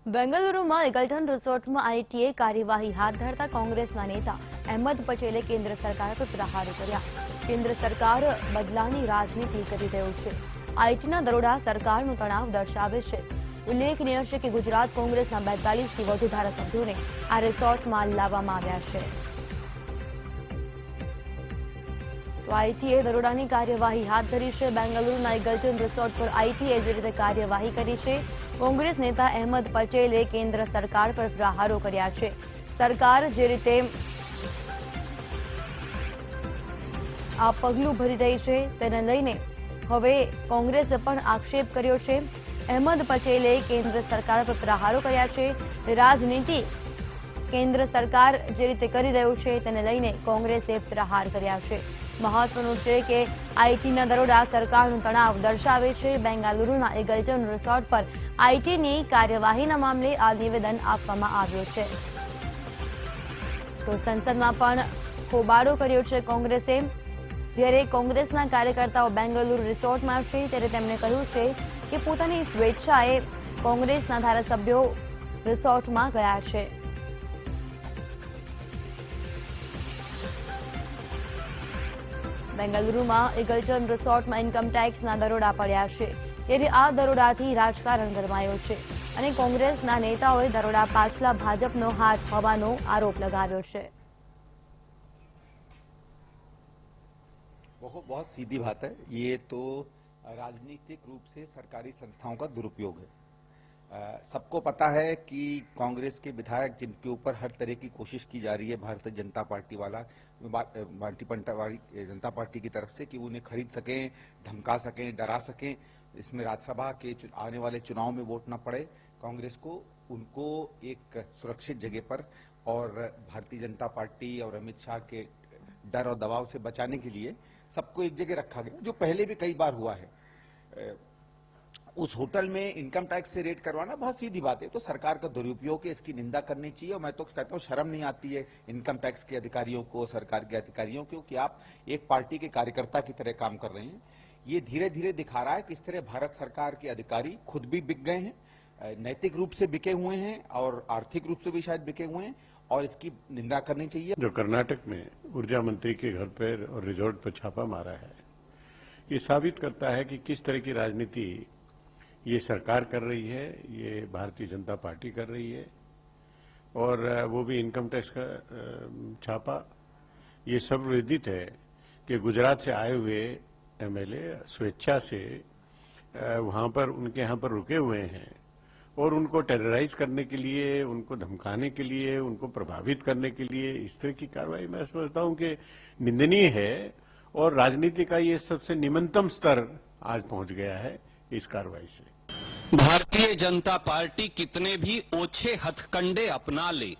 બેંગલુરુમાં એગલ્ટન રિસોર્ટમાં ITA કાર્યવાહી હાથ ધરતા કોંગ્રેસના નેતા અહેમદ પટેલે કેન્દ્ર સરકાર પર પ્રહારો કર્યા। કેન્દ્ર સરકાર બદલાની રાજનીતિ કરી રહ્યું છે। આઈટીના દરોડા સરકારનો તણાવ દર્શાવે છે। ઉલ્લેખનીય છે કે ગુજરાત કોંગ્રેસના 42થી વધુ ધારાસભ્યોને આ રિસોર્ટમાં લાવવામાં આવ્યા છે। તો આઈટીએ દરોડાની કાર્યવાહી હાથ ધરી છે। બેંગલુરુના એગલ્ટન રિસોર્ટ પર આઈટીએ જે રીતે કાર્યવાહી કરી છે, કોંગ્રેસ નેતા અહેમદ પટેલે કેન્દ્ર સરકાર પર પ્રહારો કર્યા છે। સરકાર જે રીતે આ પગલું ભરી રહી છે તેને લઈને હવે કોંગ્રેસે પણ આક્ષેપ કર્યો છે। અહેમદ પટેલે કેન્દ્ર સરકાર પર પ્રહારો કર્યા છે। રાજનીતિ કેન્દ્ર સરકાર જે રીતે કરી રહ્યું છે તેને લઈને કોંગ્રેસે પ્રહાર કર્યા છે। મહત્વનું છે કે આઈટીના દરોડા સરકારનો તણાવ દર્શાવે છે। બેંગાલુરુના એગલ્ટન રિસોર્ટ પર આઈટીની કાર્યવાહીના મામલે આ નિવેદન આપવામાં આવ્યું છે। તો સંસદમાં પણ હોબાળો કર્યો છે કોંગ્રેસે। જ્યારે કોંગ્રેસના કાર્યકર્તાઓ બેંગલુરુ રિસોર્ટમાં છે ત્યારે તેમણે કહ્યું છે કે પોતાની સ્વેચ્છાએ કોંગ્રેસના ધારાસભ્યો રિસોર્ટમાં ગયા છે। બેંગલુરુમાં એગલ્ટન રિસોર્ટમાં ઇન્કમટેક્સના દરોડા પડ્યા છે ત્યારે આ દરોડાથી રાજકારણ ગરમાયું છે અને કોંગ્રેસના નેતાઓએ દરોડા પાછલા ભાજપનો હાથ હોવાનો આરોપ लगाવ્યો છે। बहुत सीधी बात है। ये तो राजनीतिक रूप से सरकारी संस्थाओं का दुरुपयोग है। सबको पता है कि कांग्रेस के विधायक जिनके ऊपर हर तरह की कोशिश की जा रही है भारतीय जनता पार्टी की तरफ से कि उन्हें खरीद सकें, धमका सकें, डरा सकें, इसमें राज्यसभा के आने वाले चुनाव में वोट न पड़े कांग्रेस को, उनको एक सुरक्षित जगह पर और भारतीय जनता पार्टी और अमित शाह के डर और दबाव से बचाने के लिए सबको एक जगह रखा गया, जो पहले भी कई बार हुआ है। उस होटल में इनकम टैक्स से रेड करवाना बहुत सीधी बात है। तो सरकार का दुरुपयोग है, इसकी निंदा करनी चाहिए। और मैं तो कहता हूँ शर्म नहीं आती है इनकम टैक्स के अधिकारियों को, सरकार के अधिकारियों को, कि आप एक पार्टी के कार्यकर्ता की तरह काम कर रहे हैं। ये धीरे धीरे दिखा रहा है कि इस तरह भारत सरकार के अधिकारी खुद भी बिक गए हैं, नैतिक रूप से बिके हुए हैं और आर्थिक रूप से भी शायद बिके हुए हैं, और इसकी निंदा करनी चाहिए। जो कर्नाटक में ऊर्जा मंत्री के घर पर और रिजॉर्ट पर छापा मारा है, ये साबित करता है कि किस तरह की राजनीति ये सरकार कर रही है, ये भारतीय जनता पार्टी कर रही है। और वो भी इनकम टैक्स का छापा। ये सब विदित है कि गुजरात से आए हुए एमएलए स्वेच्छा से वहां पर उनके यहाँ पर रुके हुए हैं और उनको टेरराइज करने के लिए, उनको धमकाने के लिए, उनको प्रभावित करने के लिए इस तरह की कार्रवाई मैं समझता हूं कि निंदनीय है। और राजनीति का ये सबसे निम्नतम स्तर आज पहुंच गया है इस कार्रवाई से। भारतीय जनता पार्टी कितने भी ओछे हथकंडे अपना ले,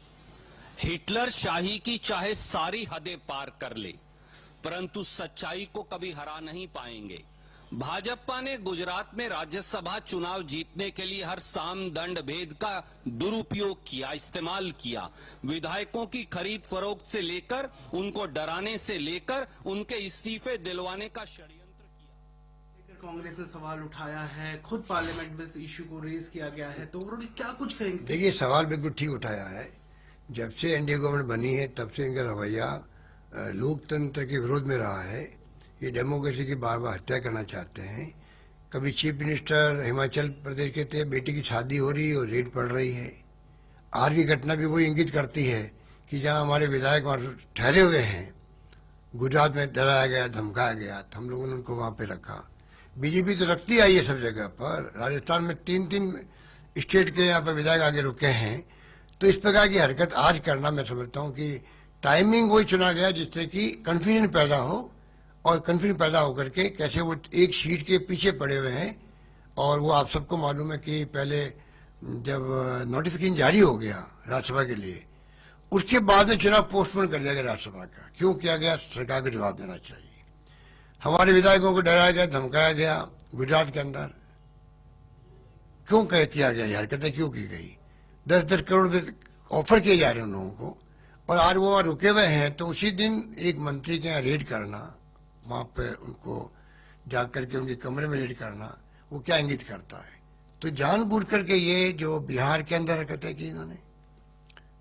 हिटलर शाही की चाहे सारी हदें पार कर ले, परंतु सच्चाई को कभी हरा नहीं पाएंगे। भाजपा ने गुजरात में राज्यसभा चुनाव जीतने के लिए हर साम दंड भेद का दुरुपयोग किया, इस्तेमाल किया। विधायकों की खरीद फरोख्त से लेकर उनको डराने से लेकर उनके इस्तीफे दिलवाने का षड्यंत्र किया। कांग्रेस ने सवाल उठाया है, खुद पार्लियामेंट में इस इश्यू को रेज किया गया है, तो उन्होंने क्या कुछ कहेंगे? देखिए, सवाल बिल्कुल ठीक उठाया है। जब से एनडीए गवर्नमेंट बनी है तब से इनका रवैया लोकतंत्र के विरोध में रहा है। ये डेमोक्रेसी की बार बार हत्या करना चाहते हैं। कभी चीफ मिनिस्टर हिमाचल प्रदेश के थे, बेटी की शादी हो रही है और रेड पड़ रही है। आज की घटना भी वही इंगित करती है कि जहां हमारे विधायक वहां ठहरे हुए हैं, गुजरात में डराया गया, धमकाया गया, तो हम लोगों ने उनको वहां पे रखा। बीजेपी तो रखती आई है सब जगह पर। राजस्थान में 3-3 स्टेट के यहाँ पर विधायक आगे रुके हैं। तो इस प्रकार की हरकत आज करना, मैं समझता हूँ कि टाइमिंग वही चुना गया जिससे कि कंफ्यूजन पैदा हो, और कंफ्यूजन पैदा होकर के कैसे वो एक सीट के पीछे पड़े हुए हैं। और वो आप सबको मालूम है कि पहले जब नोटिफिकेशन जारी हो गया राज्यसभा के लिए, उसके बाद में चुनाव पोस्टपोन कर दिया गया राज्यसभा का। क्यों किया गया? सरकार को जवाब देना चाहिए। हमारे विधायकों को डराया गया, धमकाया गया गुजरात के अंदर। क्यों किया गया? ये हरकतें क्यों की गई? 10-10 करोड़ ऑफर किए जा रहे हैं उन लोगों को, और आज वो वहां रुके हुए हैं। तो उसी दिन एक मंत्री के यहाँ रेड करना, वहां पे उनको जाग करके उनके कमरे में रेड करना, वो क्या इंगित करता है? तो तो जानबूझ करके ये जो बिहार के अंदर हरकतें की इन्होंने,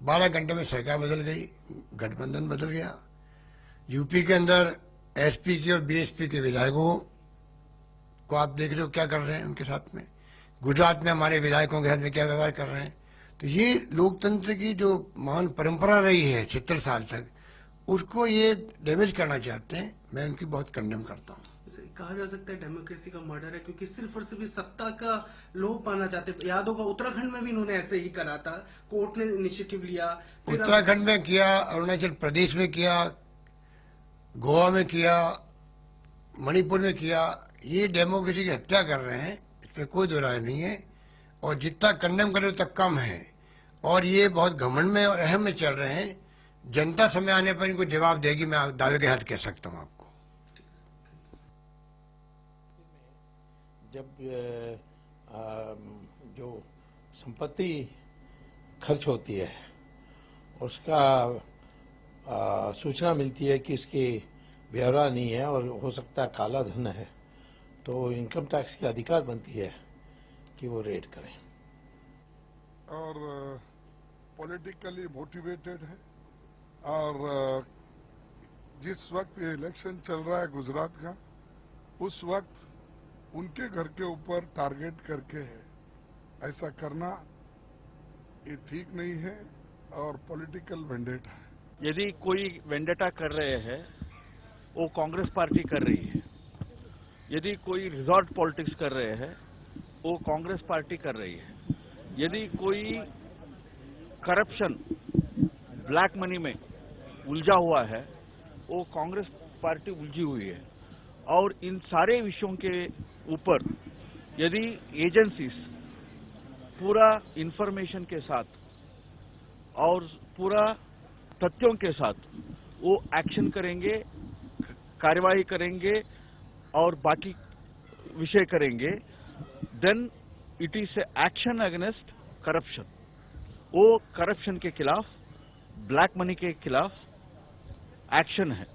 12 घंटे में सरकार बदल गई, गठबंधन बदल गया। यूपी के अंदर एसपी के और बीएसपी के विधायकों को आप देख रहे हो क्या कर रहे हैं उनके साथ में। गुजरात में हमारे विधायकों के साथ में क्या व्यवहार कर रहे हैं। तो ये लोकतंत्र की जो महान परंपरा रही है 70 साल तक, उसको ये डैमेज करना चाहते हैं। मैं उनकी बहुत कंडेम करता हूँ। कहा जा सकता है डेमोक्रेसी का मर्डर है, क्योंकि सिर्फ और सिर्फ इस सत्ता का लोभ पाना चाहते हैं। याद होगा उत्तराखंड में भी इन्होंने ऐसे ही करा था, कोर्ट ने इनिशिएटिव लिया। उत्तराखंड में किया, अरुणाचल प्रदेश में किया, गोवा में किया, मणिपुर में किया। ये डेमोक्रेसी की हत्या कर रहे हैं, इसमें कोई दो राय नहीं है। और जितना कंडेम करे उतना कम है। और ये बहुत घमंड में और अहम में चल रहे हैं। जनता समय आने पर इनको जवाब देगी, मैं दावे के साथ कह सकता हूँ आपको। जब जो संपत्ति खर्च होती है उसका सूचना मिलती है कि इसकी ब्यौरा नहीं है और हो सकता है काला धन है, तो इनकम टैक्स की अधिकार बनती है कि वो रेड करें। और पॉलिटिकली मोटिवेटेड है। और जिस वक्त इलेक्शन चल रहा है गुजरात का, उस वक्त उनके घर के ऊपर टारगेट करके ऐसा करना ये ठीक नहीं है और पॉलिटिकल वेंडेटा है। यदि कोई वेंडेटा कर रहे हैं वो कांग्रेस पार्टी कर रही है। यदि कोई रिजॉर्ट पॉलिटिक्स कर रहे हैं वो कांग्रेस पार्टी कर रही है। यदि कोई करप्शन ब्लैक मनी में उलझा हुआ है वो कांग्रेस पार्टी उलझी हुई है। और इन सारे विषयों के ऊपर यदि एजेंसीज पूरा इंफॉर्मेशन के साथ और पूरा तथ्यों के साथ वो एक्शन करेंगे, कार्यवाही करेंगे और बाकी विषय करेंगे, then it is a action against corruption. वो करप्शन के खिलाफ, ब्लैक मनी के खिलाफ एक्शन है।